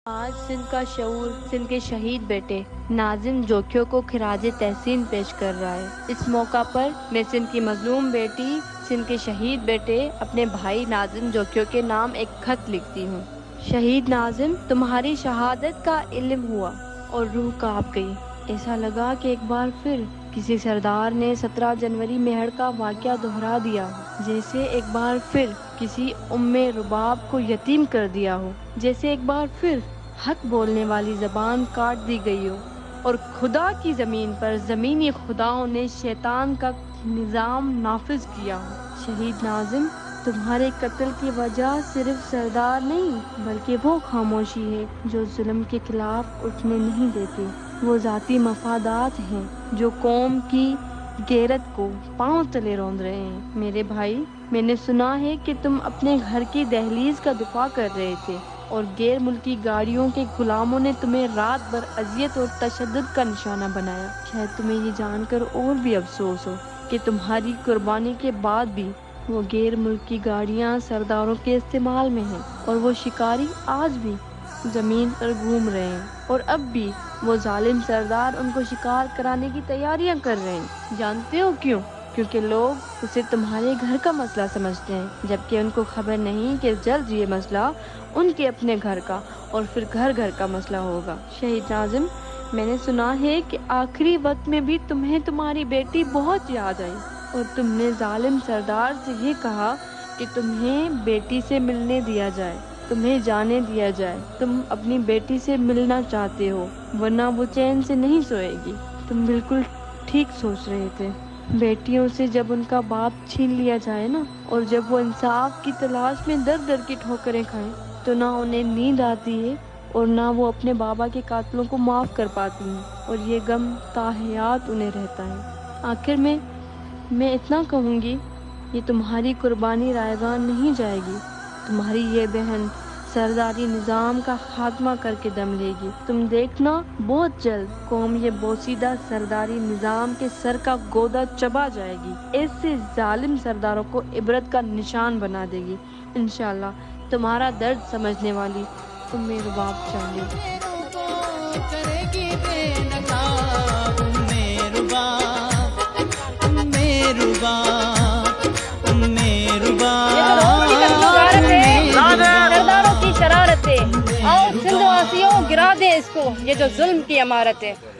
آج سندھ کا شعور سندھ کے شہید بیٹے ناظم جوکھیوں کو خراج تحسین پیش کر رہا ہے۔ اس موقع پر میں سندھ کی مظلوم بیٹی، سندھ کے شہید بیٹے اپنے بھائی ناظم جوکھیوں کے نام ایک خط لکھتی ہوں۔ شہید ناظم، تمہاری شہادت کا علم ہوا اور روح کانپ گئی۔ ایسا لگا کہ ایک بار پھر کسی سردار نے 17 جنوری میڑ کا واقعہ دہرا دیا ہو، جیسے ایک بار پھر کسی رباب کو یتیم کر دیا ہو، جیسے ایک بار پھر حق بولنے والی زبان کاٹ دی گئی ہو اور خدا کی زمین پر زمینی خداؤں نے شیطان کا نظام نافذ کیا ہو۔ شہید ناظم، تمہارے قتل کی وجہ صرف سردار نہیں بلکہ وہ خاموشی ہے جو ظلم کے خلاف اٹھنے نہیں دیتی، وہ ذاتی مفادات ہیں جو قوم کی غیرت کو پاؤں تلے روند رہے ہیں۔ میرے بھائی، میں نے سنا ہے کہ تم اپنے گھر کی دہلیز کا دفاع کر رہے تھے اور غیر ملکی گاڑیوں کے غلاموں نے تمہیں رات بھر اذیت اور تشدد کا نشانہ بنایا۔ شاید تمہیں یہ جان کر اور بھی افسوس ہو کہ تمہاری قربانی کے بعد بھی وہ غیر ملکی گاڑیاں سرداروں کے استعمال میں ہیں اور وہ شکاری آج بھی زمین پر گھوم رہے ہیں اور اب بھی وہ ظالم سردار ان کو شکار کرانے کی تیاریاں کر رہے ہیں۔ جانتے ہو کیوں؟ کیونکہ لوگ اسے تمہارے گھر کا مسئلہ سمجھتے ہیں، جبکہ ان کو خبر نہیں کہ جلد یہ مسئلہ ان کے اپنے گھر کا اور پھر گھر گھر کا مسئلہ ہوگا۔ شہید ناظم، میں نے سنا ہے کہ آخری وقت میں بھی تمہیں تمہاری بیٹی بہت یاد آئی اور تم نے ظالم سردار سے یہ کہا کہ تمہیں بیٹی سے ملنے دیا جائے، تمہیں جانے دیا جائے۔ تم اپنی بیٹی سے ملنا چاہتے ہو ورنہ وہ چین سے نہیں سوئے گی۔ تم بالکل ٹھیک سوچ رہے تھے۔ بیٹیوں سے جب ان کا باپ چھین لیا جائے نا، اور جب وہ انصاف کی تلاش میں در در کی ٹھوکریں کھائیں، تو نہ انہیں نیند آتی ہے اور نہ وہ اپنے بابا کے قاتلوں کو معاف کر پاتی ہیں، اور یہ غم تا حیات انہیں رہتا ہے۔ آخر میں اتنا کہوں گی، یہ تمہاری قربانی رائیگان نہیں جائے گی۔ تمہاری یہ بہن سرداری نظام کا خاتمہ کر کے دم لے گی۔ تم دیکھنا، بہت جلد قوم یہ بوسیدہ سرداری نظام کے سر کا گودا چبا جائے گی، ایسے ظالم سرداروں کو عبرت کا نشان بنا دے گی۔ انشاءاللہ تمہارا درد سمجھنے والی رباب چاہیے۔ سرداروں کی شرارت ہے، آؤ سندھ واسیوں گرا دیں اس کو، یہ جو ظلم کی عمارت ہے۔